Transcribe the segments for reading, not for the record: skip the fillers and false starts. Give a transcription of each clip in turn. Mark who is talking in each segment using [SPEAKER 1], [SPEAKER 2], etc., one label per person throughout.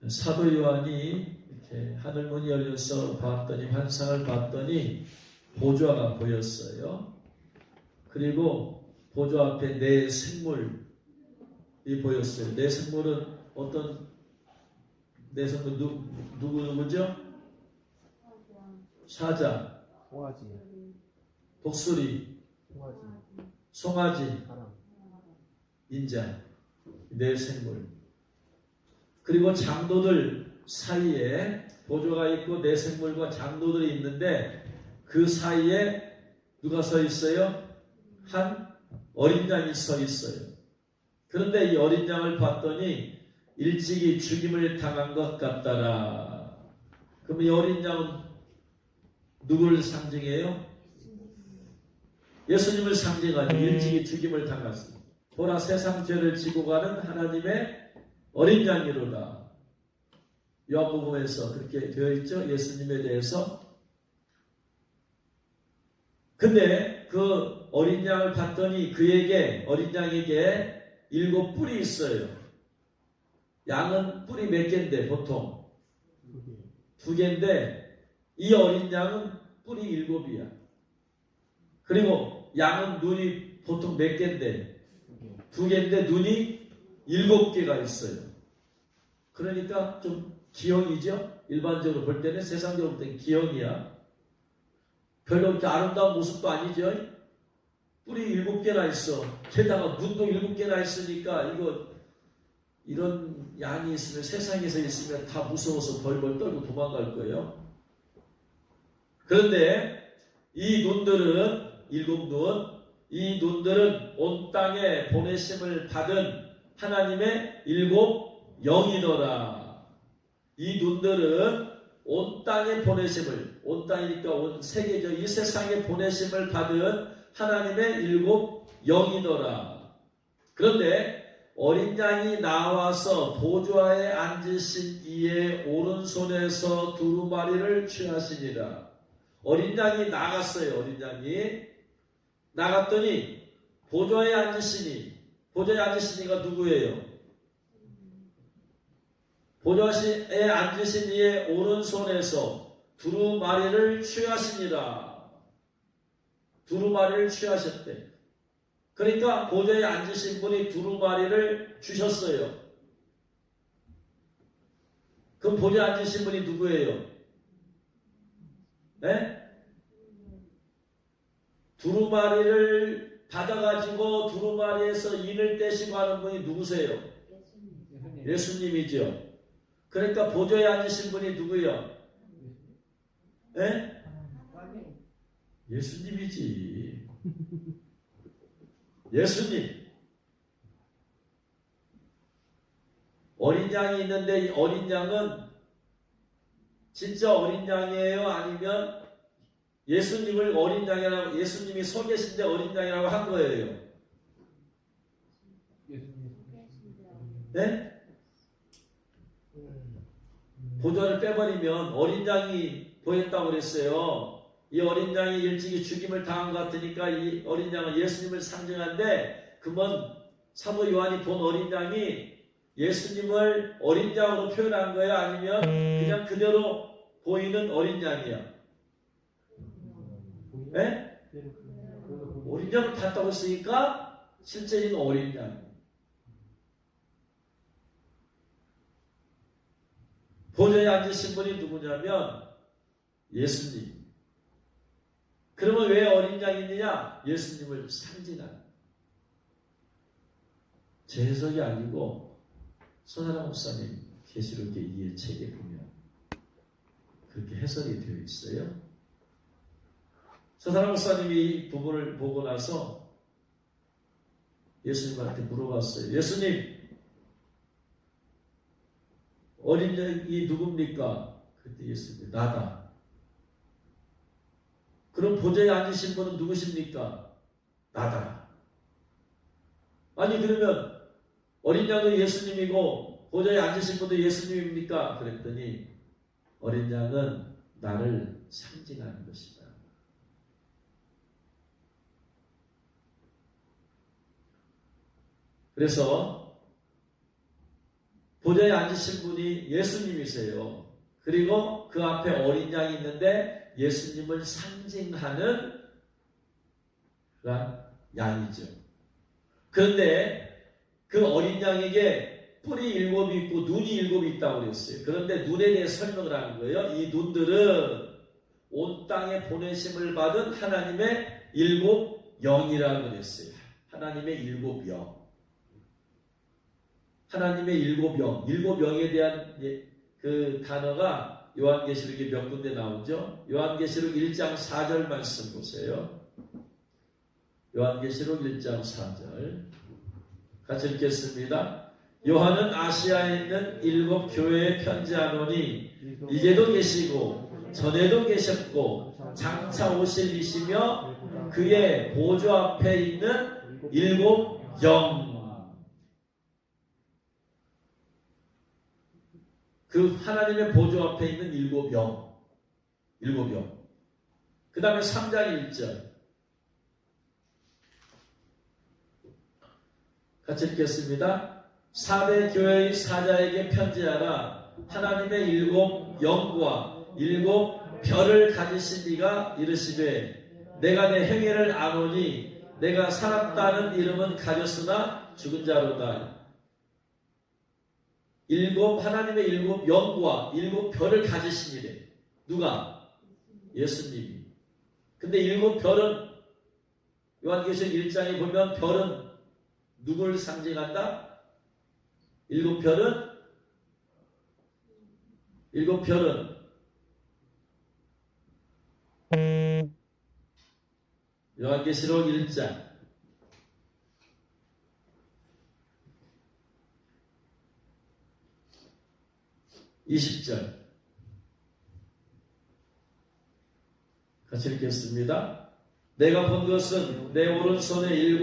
[SPEAKER 1] 사도 요한이 이렇게 하늘 문이 열려서 봤더니, 환상을 봤더니 보좌가 보였어요. 그리고 보좌 앞에 네 생물이 보였어요. 네 생물은 어떤 네 생물 누구죠? 사자,
[SPEAKER 2] 송아지,
[SPEAKER 1] 독수리,
[SPEAKER 2] 송아지,
[SPEAKER 1] 송아지,
[SPEAKER 2] 사람,
[SPEAKER 1] 인자, 네 생물. 그리고 장도들 사이에 보좌가 있고 네 생물과 장도들이 있는데 그 사이에 누가 서 있어요? 한 어린 양이 서 있어요. 그런데 이 어린 양을 봤더니 일찍이 죽임을 당한 것 같더라. 그럼 이 어린 양은 누구를 상징해요? 예수님을 상징하니 일찍이 죽임을 당했습니다. 보라, 세상 죄를 지고 가는 하나님의 어린 양이로다. 요한복음에서 그렇게 되어 있죠. 예수님에 대해서. 근데 그 어린 양을 봤더니 어린 양에게 7 뿔이 있어요. 양은 뿔이 몇 개인데 보통 2개인데 이 어린 양은 뿔이 7이야. 그리고 양은 눈이 보통 몇 개인데 2개인데 눈이 7개가 있어요. 그러니까 좀 기형이죠. 일반적으로 볼 때는, 세상적으로 볼 때는 기형이야. 별로 그렇게 아름다운 모습도 아니죠. 뿔이 7개나 있어. 게다가 눈도 7개나 있으니까 이런 양이 있으면, 세상에서 있으면 다 무서워서 벌벌 떨고 도망갈 거예요. 그런데 이 눈들은, 7눈, 이 눈들은 온 땅에 보내심을 받은 하나님의 7 영이더라. 이 눈들은 온 땅에 보내심을, 온 땅이니까 온 세계죠. 이 세상에 보내심을 받은 하나님의 7 영이더라. 그런데 어린 양이 나와서 보좌에 앉으신 이의 오른손에서 두루마리를 취하시니라. 어린 양이 나갔어요. 어린 양이 나갔더니 보좌에 앉으시니가 누구예요? 보좌에 앉으신 이의 오른손에서 두루마리를 취하시니라. 두루마리를 취하셨대. 그러니까 보좌에 앉으신 분이 두루마리를 주셨어요. 그럼 보좌에 앉으신 분이 누구예요? 네? 두루마리를 받아가지고 두루마리에서 인을 떼시고 하는 분이 누구세요? 예수님이죠. 그러니까 보좌에 앉으신 분이 누구요? 네? 예수님이지. 예수님. 어린 양이 있는데 이 어린 양은 진짜 어린 양이에요? 아니면 예수님을 어린 양이라고, 예수님이 서 계신데 어린 양이라고 한 거예요? 네? 보좌를 빼버리면 어린 양이 보였다고 그랬어요. 이 어린 양이 일찍이 죽임을 당한 것 같으니까 이 어린 양은 예수님을 상징한데, 그러면 사도 요한이 본 어린 양이 예수님을 어린 양으로 표현한 거야? 아니면 그냥 그대로 보이는 어린 양이야? 네? 어린 양을 봤다고 했으니까 실제인 어린 양. 보좌에 앉으신 분이 누구냐면 예수님. 그러면 왜 어린 양이냐? 예수님을 상징하는. 제 해석이 아니고 손하나 목사님 계시록의 이해 책에 보면 그렇게 해석이 되어 있어요. 손하나 목사님이 이 부분을 보고 나서 예수님한테 물어봤어요. 예수님, 어린 양이 누굽니까? 그때 예수님이 나다. 그럼 보좌에 앉으신 분은 누구십니까? 나다. 아니 그러면 어린 양은 예수님이고 보좌에 앉으신 분도 예수님입니까? 그랬더니 어린 양은 나를 상징하는 것이다. 그래서 보좌에 앉으신 분이 예수님이세요. 그리고 그 앞에 어린 양이 있는데 예수님을 상징하는 그런 양이죠. 그런데 그 어린 양에게 뿔이 7이 있고 눈이 7이 있다고 그랬어요. 그런데 눈에 대해 설명을 하는 거예요. 이 눈들은 온 땅에 보내심을 받은 하나님의 7영이라고 그랬어요. 하나님의 7영. 하나님의 7영. 7영에 대한 그 단어가 요한계시록에 몇 군데 나오죠? 요한계시록 1장 4절 말씀 보세요. 요한계시록 1장 4절. 같이 읽겠습니다. 요한은 아시아에 있는 7 교회에 편지하노니 이제도 계시고 전에도 계셨고 장차 오실 이시며 그의 보좌 앞에 있는 7 영. 그 하나님의 보좌 앞에 있는 7 영. 7 영. 그 다음에 3장 1절. 같이 읽겠습니다. 4대 교회의 사자에게 편지하라. 하나님의 7 영과 7 별을 가지신 이가 이르시되 내가 내 행위를 아노니 내가 살았다는 이름은 가졌으나 죽은 자로다. 하나님의 7 영과 7 별을 가지신 이래. 누가? 예수님이. 근데 7 별은 요한계시록 1장에 보면 별은 누구를 상징한다? 7 별은 요한계시록 1장 20절 같이 읽겠습니다. 내가 본 것은 내 오른손에 7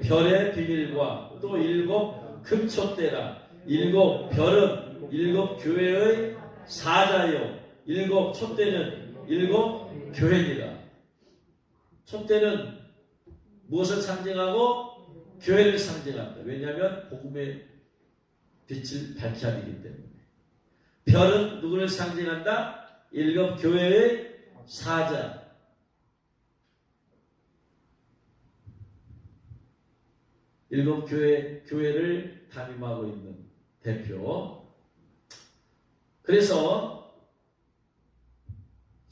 [SPEAKER 1] 별의 비밀과 또 7 금촛대라. 7 별은 7 교회의 사자요 7 촛대는 7 교회니라. 촛대는 무엇을 상징하고? 교회를 상징한다. 왜냐하면 복음의 빛을 밝혀야 되기 때문에. 별은 누구를 상징한다? 7 교회의 사자. 7 교회를 담임하고 있는 대표. 그래서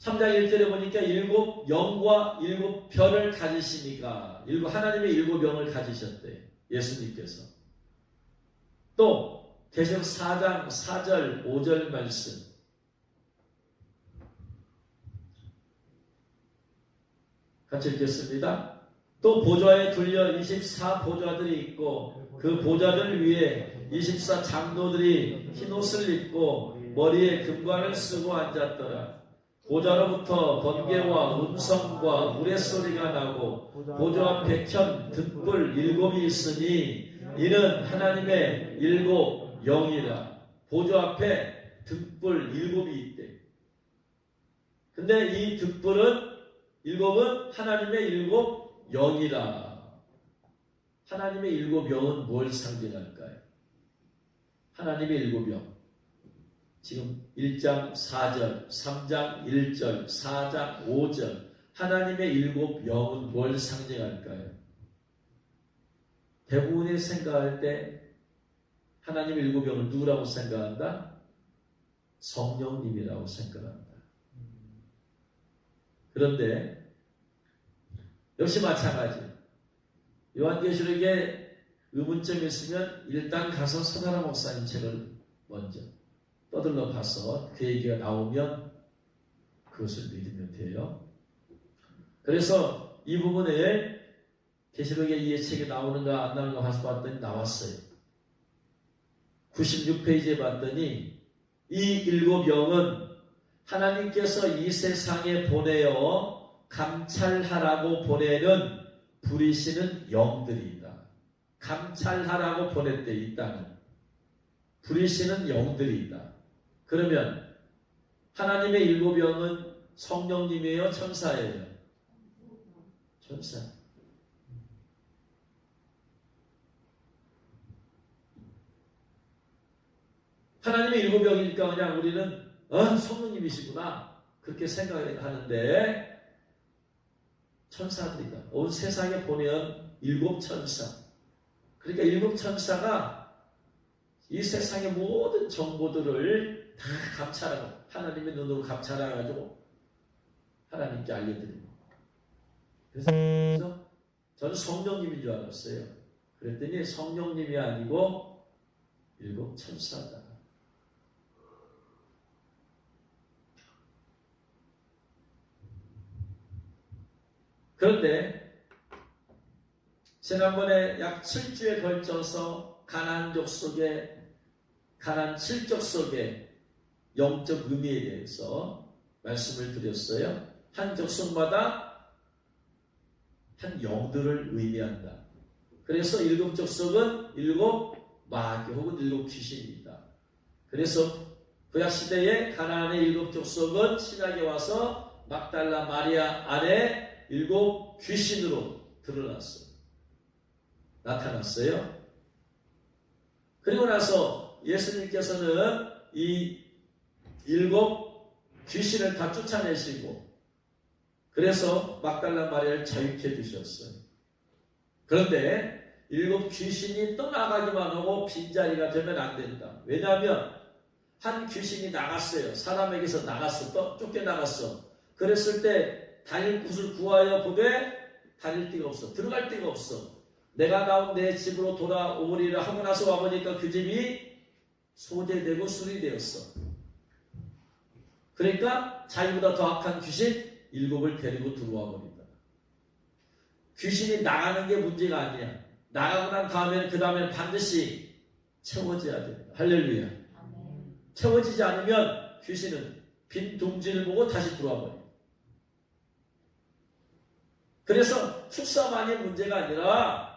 [SPEAKER 1] 3장 1절에 보니까 7 영과 7 별을 가지시니까 하나님의 7 영을 가지셨대. 예수님께서. 또 계시록 4장 4절 5절 말씀 같이 읽겠습니다. 또 보좌에 둘려 24 보좌들이 있고 그 보좌들 위에 24 장로들이 흰옷을 입고 머리에 금관을 쓰고 앉았더라. 보좌로부터 번개와 음성과 우레소리가 나고 보좌 앞에 켠 등불 7이 있으니 이는 하나님의 7 영이라. 보좌 앞에 등불 7이 있대. 근데 이 등불은 7은 하나님의 7 영이라. 하나님의 7 영은 뭘 상징할까요? 하나님의 7 영. 지금 1장 4절, 3장 1절, 4장 5절. 하나님의 7 영은 뭘 상징할까요? 대부분이 생각할 때 하나님의 7 영을 누구라고 생각한다? 성령님이라고 생각한다. 그런데 역시 마찬가지. 요한계시록에 의문점이 있으면 일단 가서 서다라 목사님 책을 먼저 떠들러 봐서 그 얘기가 나오면 그것을 믿으면 돼요. 그래서 이 부분에 계시록에 이 책이 나오는가 안 나오는가 가서 봤더니 나왔어요. 96페이지에 봤더니 이 7 영은 하나님께서 이 세상에 보내어 감찰하라고 보내는 부리시는 영들이다. 감찰하라고 보냈대. 이 땅은 부리시는 영들이 있다. 그러면 하나님의 7 영은 성령님이에요? 천사예요? 천사. 하나님의 일곱 영이니까 그냥 우리는 성령님이시구나 그렇게 생각하는데 천사들이다. 온 세상에 보면 일곱 천사. 그러니까 일곱 천사가 이 세상의 모든 정보들을 다 감찰하고 하나님의 눈으로 감찰해가지고 하나님께 알려드립니다. 그래서 저는 성령님인 줄 알았어요. 그랬더니 성령님이 아니고 일곱 천사다. 그런데 지난번에 약 7주에 걸쳐서 가나안 칠족 속의 영적 의미에 대해서 말씀을 드렸어요. 한 족속마다 한 영들을 의미한다. 그래서 일곱 족속은 일곱 마귀 혹은 일곱 귀신입니다. 그래서 구약시대에 가나안의 일곱 족속은 신약에 와서 막달라 마리아 안에 일곱 귀신으로 나타났어요. 그리고 나서 예수님께서는 이 일곱 귀신을 다 쫓아내시고 그래서 막달라 마리아를 자유케 해주셨어요. 그런데 일곱 귀신이 떠나가기만 하고 빈자리가 되면 안 된다. 왜냐하면 한 귀신이 나갔어요. 사람에게서 나갔어. 쫓겨나갔어. 그랬을 때 다닐 곳을 구하여 보되 다닐 데가 없어. 들어갈 데가 없어. 내가 나온 내 집으로 돌아오리라 하고 나서 와보니까 그 집이 소재되고 수리되었어. 그러니까 자기보다 더 악한 귀신 일곱을 데리고 들어와 버린다. 귀신이 나가는 게 문제가 아니야. 나가고 난 다음에는 그 다음에는 반드시 채워져야 된다. 할렐루야. 채워지지 않으면 귀신은 빈 둥지를 보고 다시 들어와 버려. 그래서 축사만이 문제가 아니라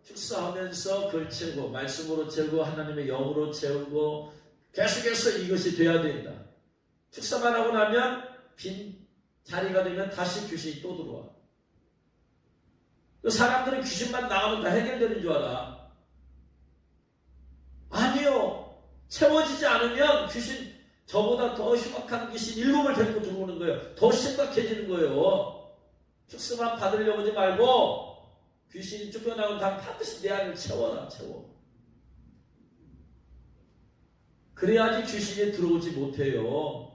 [SPEAKER 1] 축사하면서 그걸 채우고 말씀으로 채우고 하나님의 영으로 채우고 계속해서 이것이 돼야 된다. 축사만 하고 나면 빈 자리가 되면 다시 귀신이 또 들어와. 사람들은 귀신만 나가면 다 해결되는 줄 알아. 아니요. 채워지지 않으면 귀신 저보다 더 흉악한 귀신 일곱을 데리고 들어오는 거예요. 더 심각해지는 거예요. 축사만 받으려고 하지 말고 귀신이 쫓겨나온 다음 반드시 내 안을 채워라. 그래야지 귀신이 들어오지 못해요.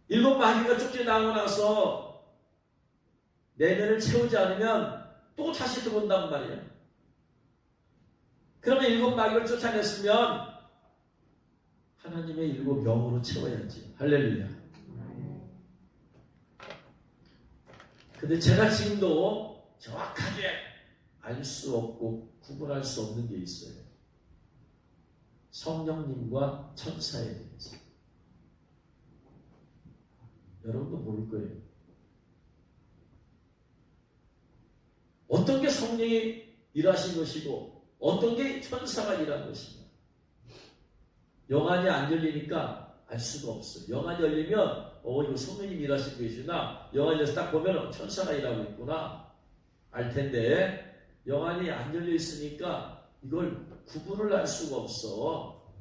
[SPEAKER 1] 일곱 마귀가 쫓겨나고 나서 내면을 채우지 않으면 또 다시 들어온단 말이에요. 그러면 일곱 마귀를 쫓아냈으면 하나님의 일곱 영으로 채워야지. 할렐루야. 근데 제가 지금도 정확하게 알 수 없고 구분할 수 없는 게 있어요. 성령님과 천사에 대해서. 여러분도 모를 거예요. 어떤 게 성령이 일하신 것이고 어떤 게 천사가 일한 것이냐. 영안이 안 열리니까 알 수가 없어요. 영안이 열리면 이거 성령님이 일하신 것이구나. 영안이 열려서 딱 보면 천사가 일하고 있구나. 알 텐데 영안이 안 열려 있으니까 이걸 구분을 할 수가 없어.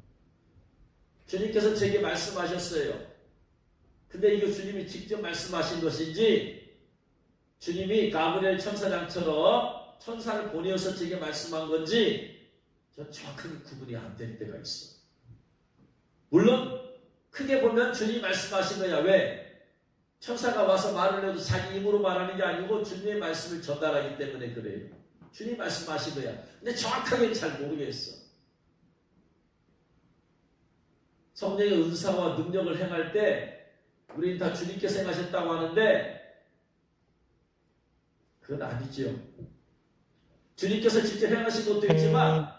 [SPEAKER 1] 주님께서 제게 말씀하셨어요. 근데 이거 주님이 직접 말씀하신 것인지 주님이 가브리엘 천사장처럼 천사를 보내어서 제게 말씀한 건지 전 정확하게 구분이 안 될 때가 있어. 물론 크게 보면 주님이 말씀하신 거야. 왜? 천사가 와서 말을 해도 자기 입으로 말하는 게 아니고 주님의 말씀을 전달하기 때문에 그래요. 주님이 말씀하신 거야. 근데 정확하게는 잘 모르겠어. 성령의 은사와 능력을 행할 때 우리는 다 주님께서 행하셨다고 하는데 그건 아니죠. 주님께서 직접 행하신 것도 있지만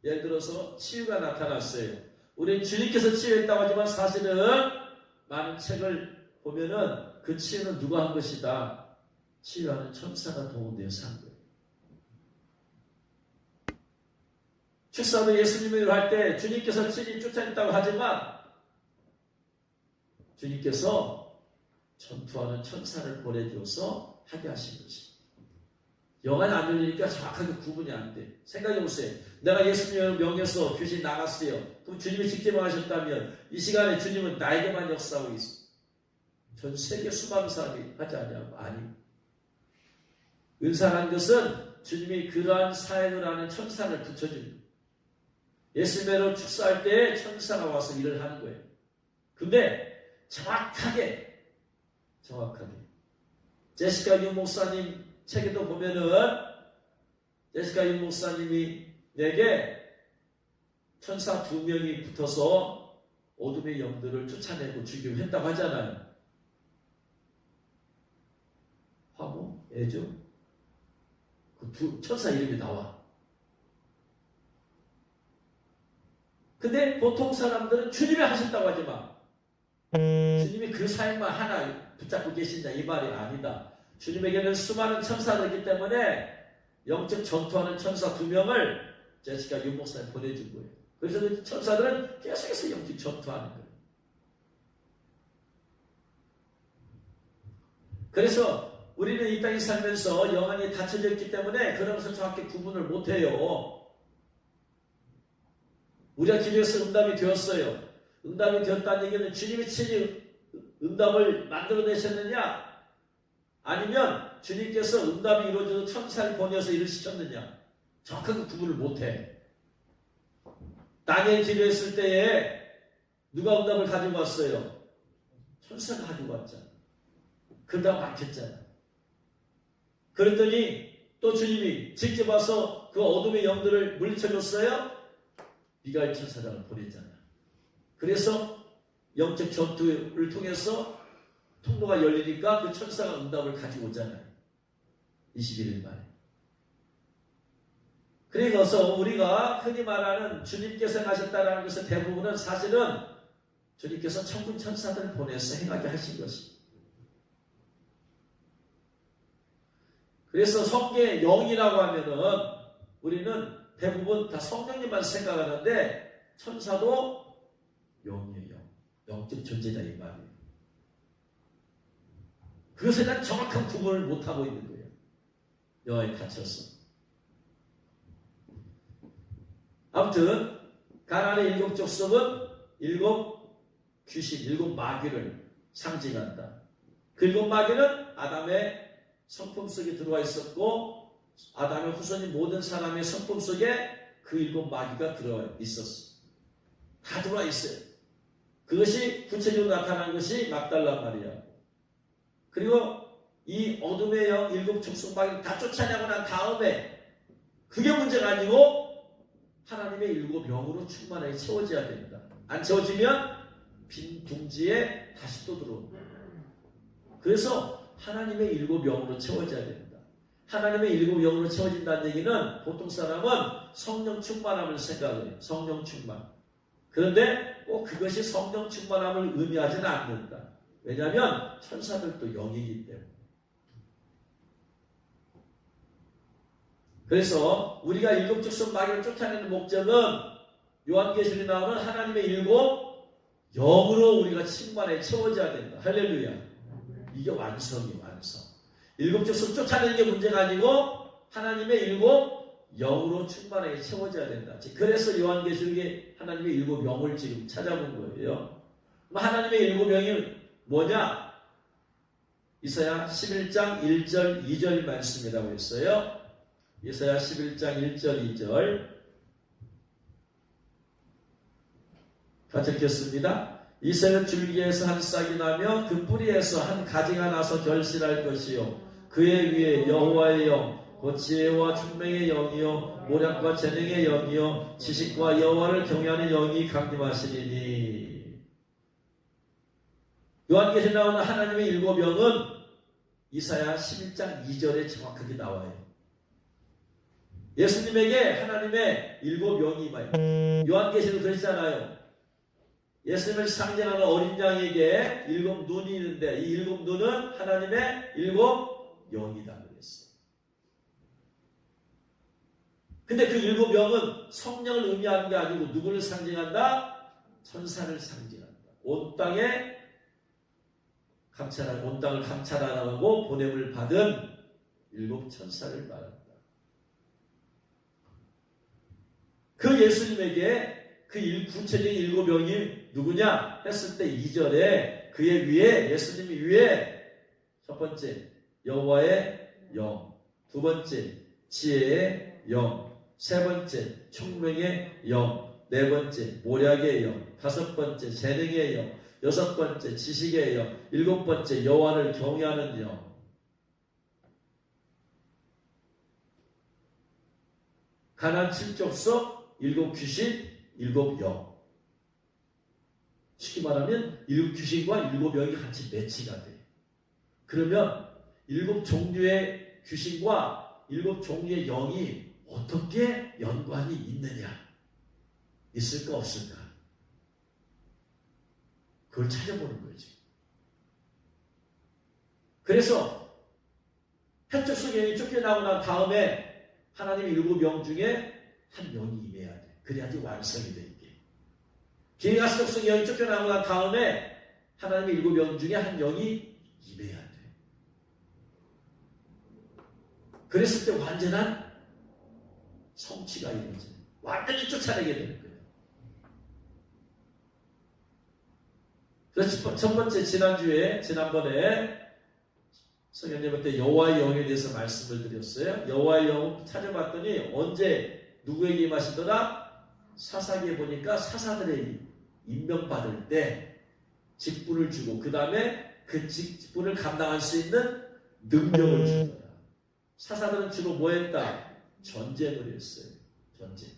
[SPEAKER 1] 예를 들어서 치유가 나타났어요. 우리는 주님께서 치유했다고 하지만 사실은 많은 책을 보면은 그 치유는 누가 한 것이다. 치유하는 천사가 동원되어서 한 거예요. 축사도 예수님을 할 때 주님께서 친히 쫓아냈다고 하지만 주님께서 전투하는 천사를 보내줘서 하게 하신 것입니다. 영안이 안 열리니까 정확하게 구분이 안 돼. 생각해 보세요. 내가 예수님의 명에서 귀신 나갔어요. 그럼 주님이 직접 하셨다면 이 시간에 주님은 나에게만 역사하고 있어. 전 세계 수많은 사람이 하지 않냐고. 아니. 은사라는 것은 주님이 그러한 사역을 하는 천사를 붙여줍니다. 예수님으로 축사할 때 천사가 와서 일을 하는 거예요. 근데 정확하게 제시카 윤 목사님 책에도 보면은 제시카 윤 목사님이 내게 천사 2명이 붙어서 어둠의 영들을 쫓아내고 죽이고 했다고 하잖아요. 화모, 애죠? 그 두 천사 이름이 나와. 근데 보통 사람들은 주님이 하셨다고 하지만 주님이 그 사역만 하나 붙잡고 계신다 이 말이 아니다. 주님에게는 수많은 천사가 있기 때문에 영적 전투하는 천사 2명을 제시카 윤 목사님 보내준 거예요. 그래서 그 천사들은 계속해서 영적 전투하는 거예요. 그래서 우리는 이 땅에 살면서 영안이 닫혀져 있기 때문에 그러면서 정확히 구분을 못해요. 우리가 기도해서 응답이 되었어요. 응답이 되었다는 얘기는 주님이 친히 응답을 만들어내셨느냐? 아니면 주님께서 응답이 이루어져서 천사를 보내서 일을 시켰느냐? 정확하게 구분을 못해. 다니엘 기도했을 때에 누가 응답을 가지고 왔어요? 천사가 가지고 왔잖아. 그러다가 막혔잖아. 그랬더니 또 주님이 직접 와서 그 어둠의 영들을 물리쳐줬어요? 미가엘 천사장을 보냈잖아. 그래서 영적 전투를 통해서 통로가 열리니까 그 천사가 응답을 가지고 오잖아요. 21일 만에. 그래서 우리가 흔히 말하는 주님께서 하셨다는 것의 대부분은 사실은 주님께서 천군 천사들을 보내서 행하게 하신 것입니다. 그래서 성경의 영이라고 하면은 우리는 대부분 다 성령님만 생각하는데 천사도 영이에요. 영적 존재다 이 말이에요. 그것에 대한 정확한 구분을 못하고 있는 거예요. 영에 갇혀서. 아무튼 가나안의 7 족속은 7 귀신, 7 마귀를 상징한다. 그 7 마귀는 아담의 성품 속에 들어와 있었고 아담의 후손인 모든 사람의 성품 속에 그 7 마귀가 들어와 있었어. 다 들어와 있어요. 그것이 구체적으로 나타난 것이 막달라 마리아. 그리고 이 어둠의 영 7 족속 마귀를 다 쫓아내고 난 다음에 그게 문제가 아니고 하나님의 7 영으로 충만하게 채워져야 된다. 안 채워지면 빈 둥지에 다시 또 들어온다. 그래서 하나님의 7 영으로 채워져야 된다. 하나님의 7 영으로 채워진다는 얘기는 보통 사람은 성령 충만함을 생각해요. 성령 충만. 그런데 꼭 그것이 성령 충만함을 의미하지는 않는다. 왜냐하면 천사들도 영이기 때문에. 그래서 우리가 7 족속 마귀를 쫓아내는 목적은 요한계시록에 나오는 하나님의 7 영으로 우리가 충만하게 채워져야 된다. 할렐루야. 이게 완성이 완성. 7 족속 쫓아내는 게 문제가 아니고 하나님의 7 영으로 충만하게 채워져야 된다. 그래서 요한계시록에 하나님의 7 영을 지금 찾아본 거예요. 그럼 하나님의 7 영이 뭐냐? 이사야 11장 1절 2절 말씀이라고 했어요. 이사야 11장 1절 2절 같이 읽겠습니다. 이새는 줄기에서 한 싹이 나며 그 뿌리에서 한 가지가 나서 결실할 것이요 그의 위에 여호와의 영 곧 지혜와 총명의 영이요 모략과 재능의 영이요 지식과 여호와를 경외하는 영이 강림하시리니. 요한계시록에 나오는 하나님의 7 영은 이사야 11장 2절에 정확하게 나와요. 예수님에게 하나님의 7 영이 임하여. 요한계시록 그러시잖아요. 예수님을 상징하는 어린 양에게 7 눈이 있는데 이 7 눈은 하나님의 7 영이다 그랬어요. 근데 그 7 영은 성령을 의미하는 게 아니고 누구를 상징한다? 천사를 상징한다. 온 땅을 감찰하라고 보냄을 받은 일곱 천사를 말한다. 그 예수님에게 그 구체적인 일곱 영이 누구냐 했을 때 2절에 그의 위에 예수님이 위에 첫 번째 여호와의 영, 두 번째 지혜의 영, 세 번째 총명의 영, 네 번째 모략의 영, 다섯 번째 재능의 영, 여섯 번째 지식의 영, 일곱 번째 여호와를 경외하는 영. 가나안 7족속, 일곱 귀신, 일곱 영. 쉽게 말하면 일곱 귀신과 일곱 영이 같이 매치가 돼. 그러면 일곱 종류의 귀신과 일곱 종류의 영이 어떻게 연관이 있느냐? 있을까 없을까? 그걸 찾아보는 거지. 그래서 한쪽 성경이 쫓겨나고 난 다음에 하나님 일곱 영 중에 한 영이 임해야 돼. 그래야지 완성이 돼. 기회가스적 성경이 쫓겨나고 난 다음에 하나님의 일곱 영 중에 한 영이 임해야 돼. 그랬을 때 완전한 성취가 이루어져. 완전히 쫓아내게 되는 거예요. 그래서 첫 번째 지난번에 성경님한테 여호와의 영에 대해서 말씀을 드렸어요. 여호와의 영 찾아봤더니 언제 누구에게 임하시더라? 사사기에 보니까 사사들의 임명받을 때 직분을 주고 그 다음에 그 직분을 감당할 수 있는 능력을 준 거야. 사사들은 주로 뭐 했다? 전쟁을 했어요. 전쟁.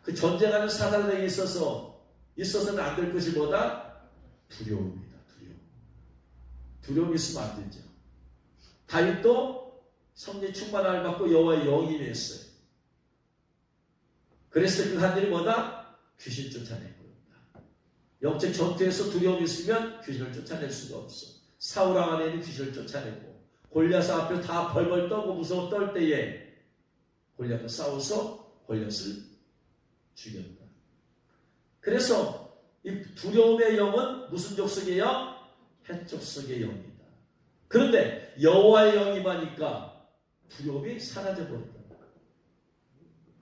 [SPEAKER 1] 그 전쟁하는 사사들에게 있어서는 안 될 것이 뭐다? 두려움이다. 두려움이 있으면 안 되죠. 다윗도 성령 충만함을 받고 여호와의 영이 임했어요. 그래서 그 한 일이 뭐다? 귀신 쫓아내는 겁니다. 영적 전투에서 두려움이 있으면 귀신을 쫓아낼 수가 없어. 사울 왕 안에 있는 귀신을 쫓아내고 골리앗 앞에 다 벌벌 떠고 무서워 떨 때에 골리앗과 싸워서 골리앗을 죽였다. 그래서 이 두려움의 영은 무슨 족속이에요? 헷 족속의 영이다. 그런데 여호와의 영이 임하니까 두려움이 사라져버린다.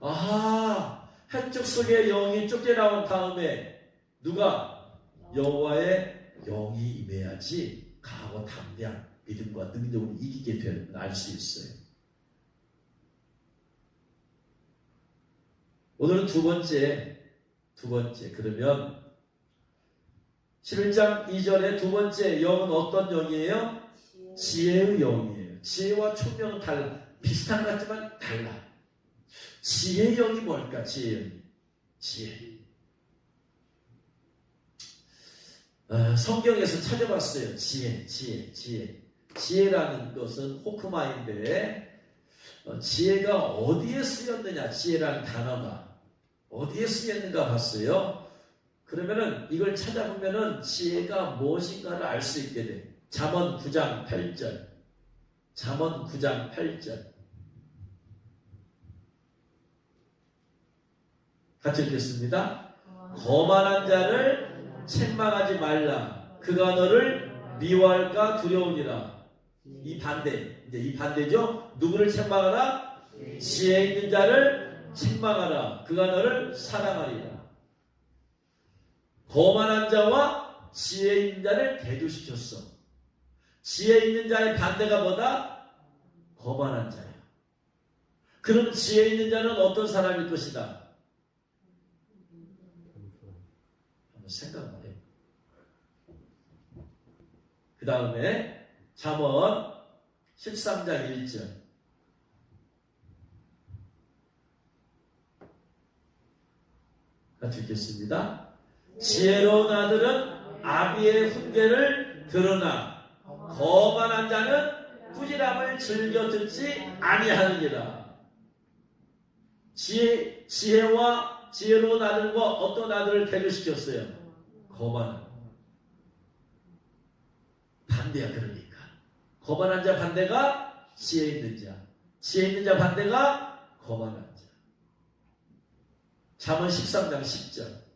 [SPEAKER 1] 아하, 헷 족속의 영이 쫓겨나온 다음에 누가? 여호와의 영이 임해야지 강하고 담대한 믿음과 능력을 이기게 되는 알 수 있어요. 오늘은 두 번째 그러면 11장 2절의 두 번째 영은 어떤 영이에요? 지혜의 영이에요. 지혜와 총명은 달라. 비슷한 것 같지만 달라. 지혜의 영이 뭘까? 지혜의 영이. 지혜. 성경에서 찾아봤어요. 지혜라는 것은 호크마인데 지혜가 어디에 쓰였느냐? 지혜라는 단어가 어디에 쓰였는가 봤어요. 그러면은 이걸 찾아보면은 지혜가 무엇인가를 알 수 있게 돼. 잠언 9장 8절. 잠언 9장 8절. 같이 읽겠습니다. 거만한 자를 책망하지 말라. 그가 너를 미워할까 두려우니라. 이 반대죠. 누구를 책망하라? 지혜 있는 자를 책망하라. 그가 너를 사랑하리라. 거만한 자와 지혜 있는 자를 대조시켰어. 지혜 있는 자의 반대가 뭐다? 거만한 자야. 그럼 지혜 있는 자는 어떤 사람일 것이다? 한번 생각만 해. 그 다음에 잠언 13장 1절. 같이 읽겠습니다. 지혜로운 아들은 아비의 훈계를 들으나 거만한 자는 꾸지람을 즐겨 듣지 아니하느니라. 지혜와 지혜로운 아들과 어떤 아들을 대조시켰어요? 거만한. 반대야. 그러니까 거만한 자 반대가 지혜 있는 자, 지혜 있는 자 반대가 거만한 자. 잠언 13장 10절.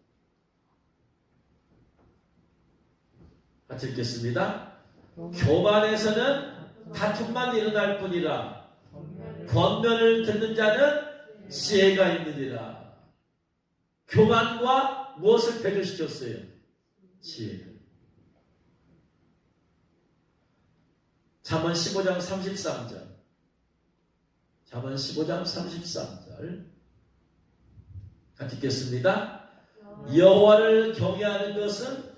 [SPEAKER 1] 같이 읽겠습니다. 교만에서는 다툼만 일어날 뿐이라 권면을 듣는 자는 지혜가 있느니라. 교만과 무엇을 배제시켰어요? 지혜를. 잠언 15장 33절. 잠언 15장 33절. 같이 읽겠습니다. 여호와를 경외하는 것은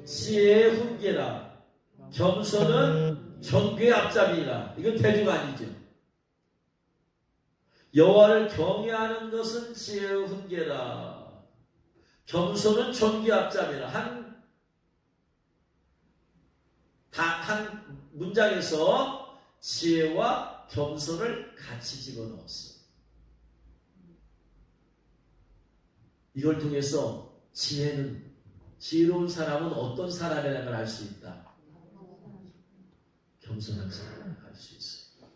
[SPEAKER 1] 지혜의 훈계라. 겸손은 존귀의 앞잡이라. 이건 대중 아니죠. 여호와를 경외하는 것은 지혜의 훈계라. 겸손은 존귀의 앞잡이라. 한 문장에서 지혜와 겸손을 같이 집어넣었어. 이걸 통해서 지혜로운 사람은 어떤 사람이라는 걸 알 수 있다. 겸손한 사람을 알 수 있어요.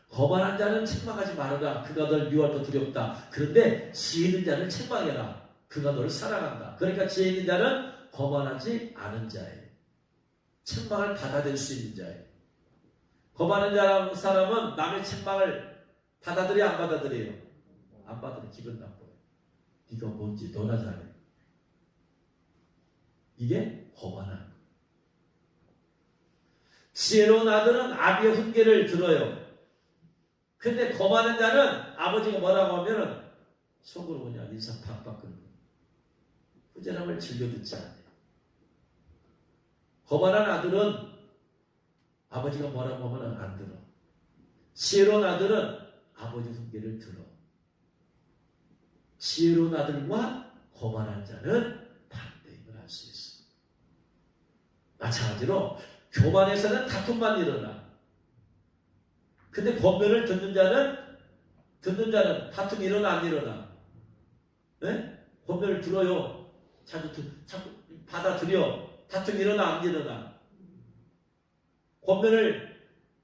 [SPEAKER 1] 거만한 자는 책망하지 말아라. 그가 널 미워할까 두렵다. 그런데 지혜 있는 자를 책망해라. 그가 너를 사랑한다. 그러니까 지혜 있는 자는 거만하지 않은 자예요. 책망을 받아들일 수 있는 자예요. 거만한 사람은 남의 책망을 받아들여 안 받아들여요? 안 받아들여. 기분 나빠요. 네가 뭔지 너나 잘해. 이게 거만한. 지혜로운 아들은 아비의 훈계를 들어요. 근데 거만한 자는 아버지가 뭐라고 하면은 속으로 그냥 인상 팍팍 끓고 후재람을 즐겨 듣지 않아요. 거만한 아들은 아버지가 뭐라고 하면 안 들어. 지혜로운 아들은 아버지 훈계를 들어. 지혜로운 아들과 거만한 자는 반대임을 알 수 있어. 마찬가지로 교만에서는 다툼만 일어나. 근데 권면을 듣는 자는 다툼이 일어나 안 일어나? 네? 권면을 들어요. 자꾸 받아들여. 다툼이 일어나 안 일어나?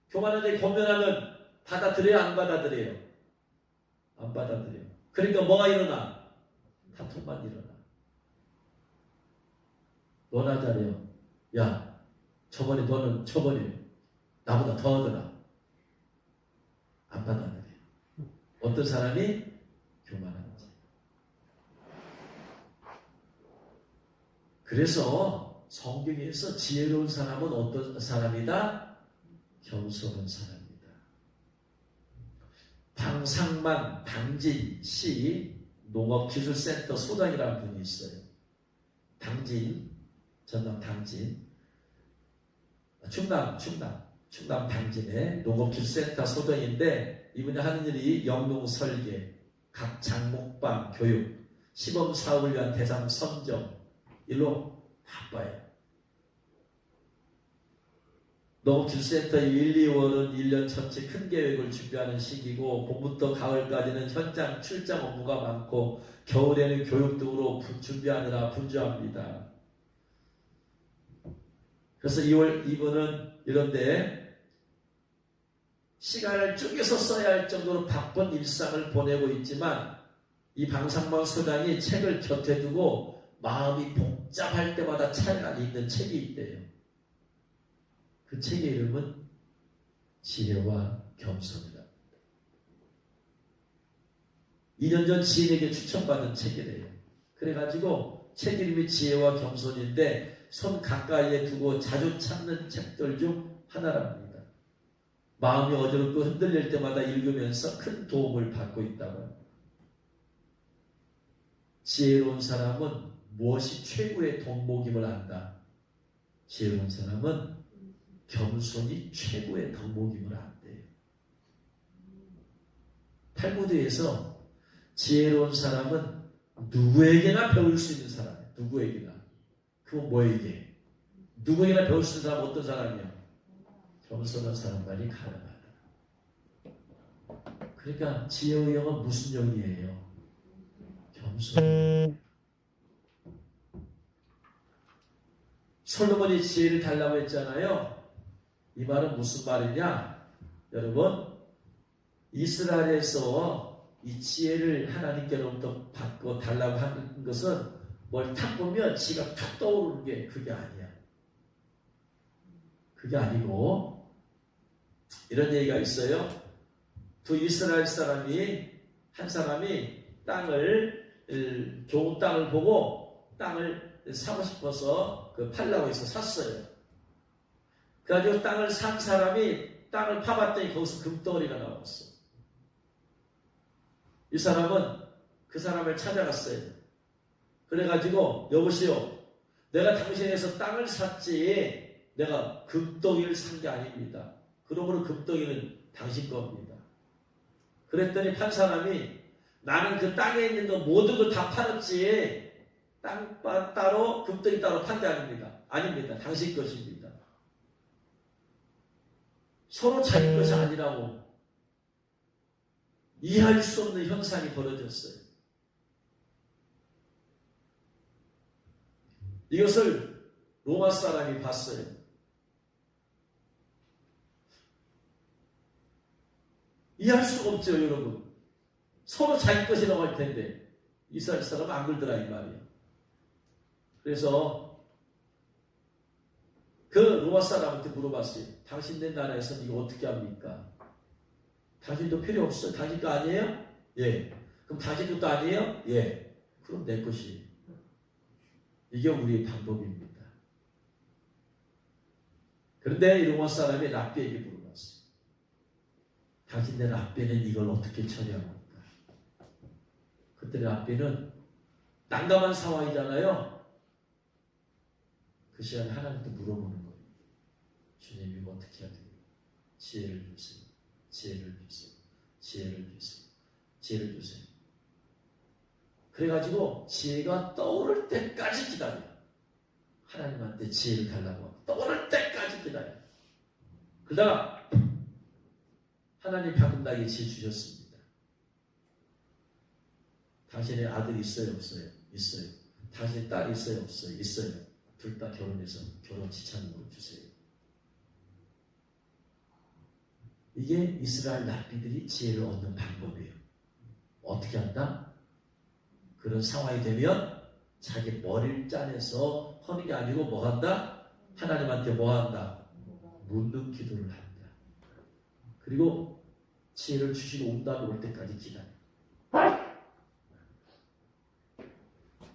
[SPEAKER 1] 교만한 자에게 권면하면 받아들여요? 안 받아들여요? 안 받아들여요. 그러니까 뭐가 일어나? 다툼만 일어나. 너나 잘해요. 야, 너는 저번에 나보다 더 하더라. 안 받아들여요. 어떤 사람이 교만한지. 그래서 성경에서 지혜로운 사람은 어떤 사람이다? 겸손한 사람이다. 방상만 당진시 농업기술센터 소장이라는 분이 있어요. 전남 당진, 충남 당진의 농업기술센터 소장인데 이분이 하는 일이 영농설계, 각 장목방 교육, 시범사업을 위한 대상 선정 일로 바빠요. 농업기술센터 1, 2월은 1년 전체 큰 계획을 준비하는 시기고 봄부터 가을까지는 현장 출장 업무가 많고 겨울에는 교육 등으로 준비하느라 분주합니다. 그래서 이분은 이런데 시간을 쪼개서 써야 할 정도로 바쁜 일상을 보내고 있지만 이 방상망 소장이 책을 곁에 두고 마음이 복잡할 때마다 찾아 읽는 책이 있대요. 그 책의 이름은 지혜와 겸손이다. 2년 전 지인에게 추천받은 책이래요. 그래가지고 책 이름이 지혜와 겸손인데 손 가까이에 두고 자주 찾는 책들 중 하나랍니다. 마음이 어지럽고 흔들릴 때마다 읽으면서 큰 도움을 받고 있다고 합니다. 지혜로운 사람은 무엇이 최고의 덕목임을 안다. 지혜로운 사람은 겸손이 최고의 덕목임을 안대요. 탈무드에서 지혜로운 사람은 누구에게나 배울 수 있는 사람이에요. 누구에게나. 그건 뭐에게? 누구에게나 배울 수 있는 사람은 어떤 사람이에요? 겸손한 사람만이 가능하다. 그러니까 지혜의 영은 무슨 영이에요? 겸손. 솔로몬이 지혜를 달라고 했잖아요. 이 말은 무슨 말이냐? 여러분, 이스라엘에서 이 지혜를 하나님께로부터 받고 달라고 하는 것은 뭘 탁 보면 지가 툭 떠오르는 게 그게 아니야. 그게 아니고 이런 얘기가 있어요. 두 이스라엘 사람이 한 사람이 좋은 땅을 보고 땅을 사고 싶어서 팔라고 해서 샀어요. 그래가지고 땅을 산 사람이 땅을 파봤더니 거기서 금덩어리가 나왔어. 이 사람은 그 사람을 찾아갔어요. 그래가지고 여보시오, 내가 당신에서 땅을 샀지 내가 금덩이를 산 게 아닙니다. 그러므로 금덩이는 당신 겁니다. 그랬더니 판 사람이 나는 그 땅에 있는 거 모든 걸 다 팔았지 땅 따로 금덩이 따로 판 게 아닙니다. 아닙니다. 당신 것입니다. 서로 자기 것이 아니라고 이해할 수 없는 현상이 벌어졌어요. 이것을 로마 사람이 봤어요. 이해할 수가 없죠, 여러분. 서로 자기 것이라고 할 텐데 이스라엘 사람은 안 그러더라 이 말이에요. 그래서 그 로마 사람한테 물어봤어요. 당신네 나라에서는 이거 어떻게 합니까? 당신도 필요 없어요? 당신도 아니에요? 예. 그럼 당신도 아니에요? 예. 그럼 내 것이. 이게 우리의 방법입니다. 그런데 이 로마 사람이 랍비에게 물어봤어요. 당신네 랍비는 이걸 어떻게 처리합니까? 그때 랍비는 난감한 상황이잖아요. 그 시간에 하나님께 물어보는 거예요. 주님 이거 어떻게 해야 돼요? 지혜를 주세요. 지혜를 주세요. 지혜를 주세요. 지혜를 주세요. 그래가지고 지혜가 떠오를 때까지 기다려요. 하나님한테 지혜를 달라고 하고 떠오를 때까지 기다려요. 그러다가 하나님 방금 나에게 지혜 주셨습니다. 당신의 아들이 있어요? 없어요? 있어요. 당신의 딸이 있어요? 없어요? 있어요. 둘 다 결혼해서 결혼 지참으로 주세요. 이게 이스라엘 랍비들이 지혜를 얻는 방법이에요. 어떻게 한다? 그런 상황이 되면 자기 머리를 짜내서 하는 게 아니고 뭐 한다? 하나님한테 뭐 한다? 묻는 기도를 한다. 그리고 지혜를 주시고 응답이 올 때까지 기다려.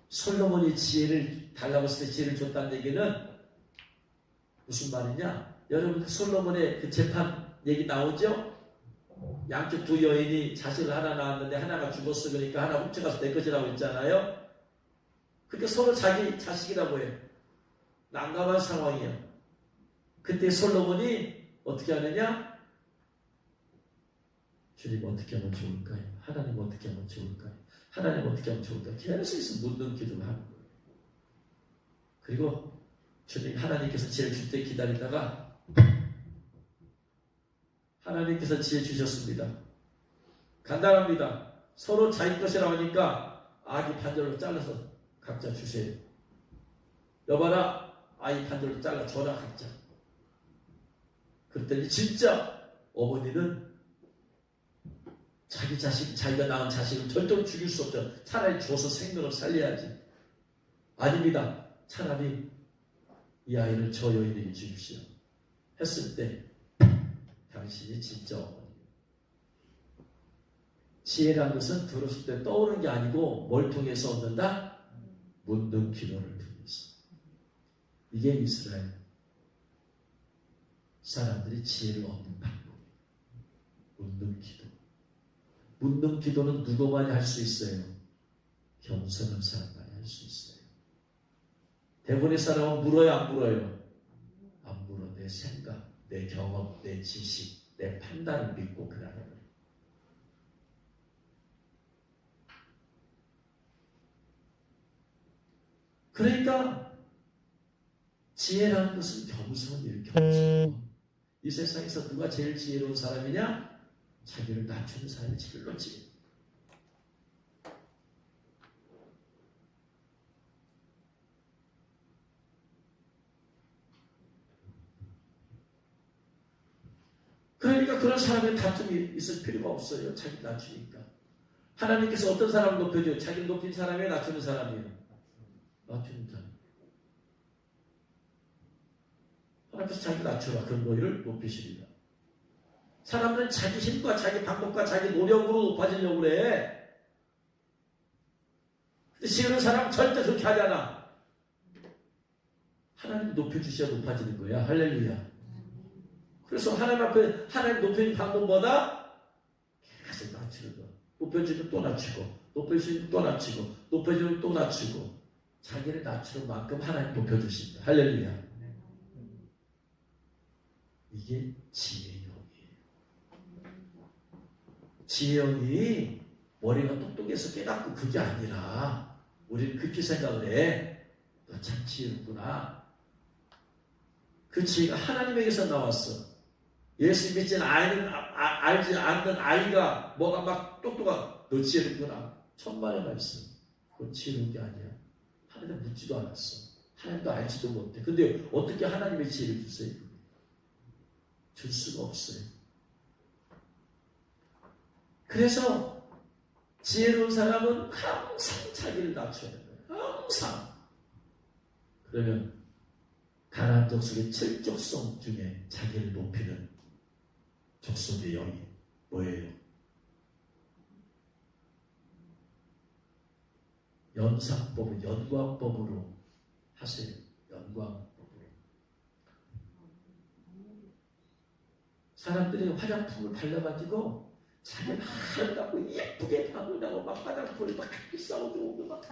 [SPEAKER 1] 솔로몬이 지혜를 달라고 했을 때 지혜를 줬다는 얘기는 무슨 말이냐? 여러분 솔로몬의 그 재판 얘기 나오죠? 양쪽 두 여인이 자식을 하나 낳았는데 하나가 죽었어. 그러니까 하나 훔쳐가서 내 것이라고 했잖아요. 그러니까 서로 자기 자식이라고 해요. 난감한 상황이에요. 그때 솔로몬이 어떻게 하느냐? 주님 어떻게 하면 좋을까요? 하나님 어떻게 하면 좋을까요? 하나님 어떻게 하면 좋을까요? 계속 묻는 기도를 하는 거예요. 그리고 주님 하나님께서 지혜를 줄 때 기다리다가 하나님께서 지혜 주셨습니다. 간단합니다. 서로 자기 것이라고 하니까 아기 반절로 잘라서 각자 주세요. 여봐라 아이 반절로 잘라 줘라 각자. 그랬더니 진짜 어머니는 자기 자식, 자기가 낳은 자식을 절대로 죽일 수 없죠. 차라리 줘서 생명을 살려야지. 아닙니다. 차라리 이 아이를 저 여인에게 주십시오. 했을 때 당신이 진짜 어머니. 지혜라는 것은 들었을 때 떠오르는 게 아니고 뭘 통해서 얻는다? 묻는 기도를 통해서. 이게 이스라엘 사람들이 지혜를 얻는 방법이에요. 묻는 기도. 묻는 기도는 누구만이 할 수 있어요? 겸손한 사람만이 할 수 있어요. 대부분의 사람은 물어요, 안 물어요? 안 물어. 내 생각, 내 경험, 내 지식, 내 판단을 믿고 그러는 거예요. 그러니까 지혜라는 것은 겸손이에요. 겸손. 이 세상에서 누가 제일 지혜로운 사람이냐? 자기를 낮추는 사람이 제일 높지. 그러니까 그런 사람의 다툼이 있을 필요가 없어요. 자기 낮추니까. 하나님께서 어떤 사람을 높여줘요? 자기를 높인 사람이에요? 낮추는 사람이에요? 낮추는 사람. 하나님께서 자기를 낮춰라. 그런 너희를 높이시리라. 사람들은 자기 힘과 자기 방법과 자기 노력으로 높아지려고 그래. 근데 지혜로운 사람은 절대 그렇게 하잖아. 하나님 높여주셔야 높아지는 거야. 할렐루야. 그래서 하나님 앞에 하나님 높여주는 방법보다 계속 낮추는 거. 높여주면 또 낮추고, 높여주면 또 낮추고, 높여주면 또 낮추고, 자기를 낮추는 만큼 하나님 높여주신다. 할렐루야. 이게 지혜의 영이에요. 지혜의 영이 머리가 똑똑해서 깨닫고 그게 아니라 우리는 그렇게 생각을 해. 너 참 지혜롭구나. 그 지혜가 하나님에게서 나왔어. 예수 믿지는 알지 않는 아이가 뭐가 막 똑똑하고 너 지혜롭구나. 천만의 말씀. 그건 지혜로운 게 아니야. 하나님 묻지도 않았어. 하나님도 알지도 못해. 근데 어떻게 하나님의 지혜를 주세요? 줄 수가 없어요. 그래서 지혜로운 사람은 항상 자기를 낮춰야 돼요. 항상. 그러면 가나안 족속의 7족속 중에 자기를 높이는 족속의 영이 뭐예요? 연상법을 연광법으로 하세요. 연광법으로. 사람들이 화장품을 발라가지고 자기 막 아름답고 예쁘게 바르려고 막 화장품을 막 싸우고 막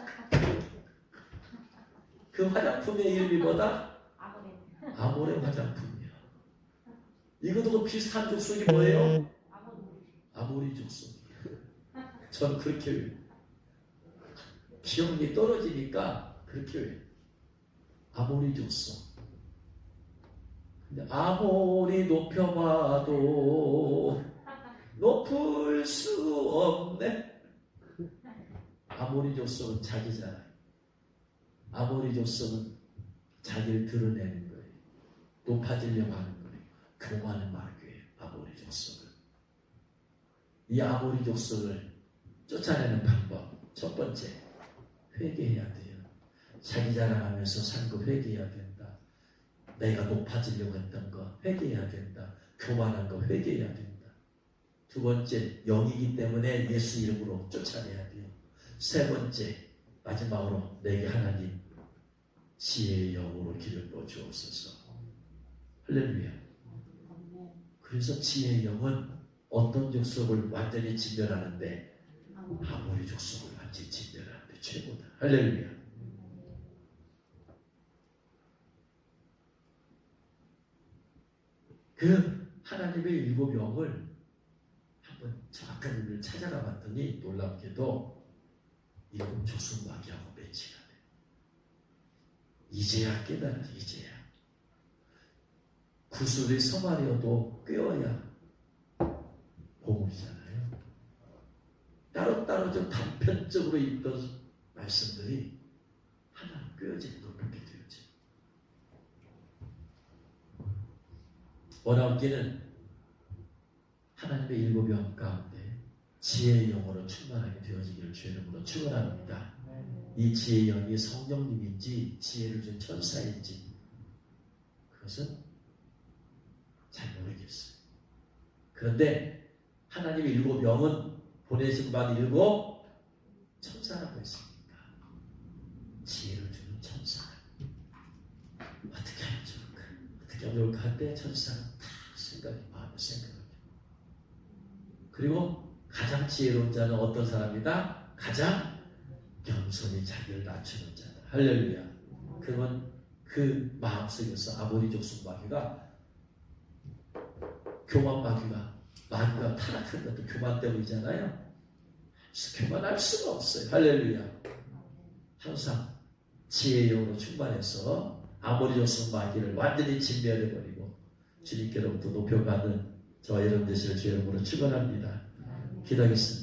[SPEAKER 1] 그 화장품의 이름이 뭐다? 아모레 화장품이야. 이것도 비슷한 족속이 뭐예요? 아모리 족속이야. 전 그렇게 기억이 떨어지니까 그렇게 아모리 족속. 근데 아무리 높여봐도 높을 수 없네. 아모리 족속은 자기잖아요. 아모리 족속은 자기를 드러내는 거예요. 높아지려고 하는 거예요. 교만의 말이에요. 아모리 족속은. 이 아모리 족속을 쫓아내는 방법. 첫 번째, 회개해야 돼요. 자기 자랑하면서 산 거 회개해야 된다. 내가 높아지려고 했던 거 회개해야 된다. 교만한 거 회개해야 된다. 두 번째, 영이기 때문에 예수 이름으로 쫓아내야 돼요. 세 번째, 마지막으로 내게 하나님 지혜의 영으로 길을 부어 주옵소서. 할렐루야. 그래서 지혜의 영은 어떤 족속을 완전히 진멸하는데 아모리 족속을 완전히 진멸하는데 최고다. 할렐루야. 그 하나님의 일곱 영을 한번 정확한 의미를 찾아가 봤더니 놀랍게도 일곱 족속마귀하고 매치가 돼. 이제야 깨달아서 이제야. 구슬이 서말이어도 꿰어야 보물이잖아요. 따로따로 좀 단편적으로 있던 말씀들이 하나 꿰어지는 걸 보게 되었지. 원하옵기는 하나님의 일곱 영 가운데 지혜의 영으로 충만하게 되어지기를 주의 이름으로 축원합니다. 이 지혜의 영이 성령님인지 지혜를 준 천사인지 그것은 잘 모르겠어요. 그런데 하나님의 일곱 영은 보내신 바 일곱 천사라고 했습니다. 지혜를 주는 천사. 어떻게 하면 좋을까? 어떻게 하면 좋을까 할 때 천사는 다 마음에 생각하죠. 그리고 가장 지혜로운 자는 어떤 사람이다? 가장 겸손히 자기를 낮추는 자다. 할렐루야. 그건 그 마음속에서 아모리 족속 마귀가 교만 마귀가 타락한 것도 교만 때문이잖아요. 교만할 수가 없어요. 할렐루야. 항상 지혜의 영으로 충만해서 아모리 족속 마귀를 완전히 진멸해버리고 주님께로부터 높여받는 저와 여러분 되시를 주의 이름으로 축원합니다. 기도하겠습니다.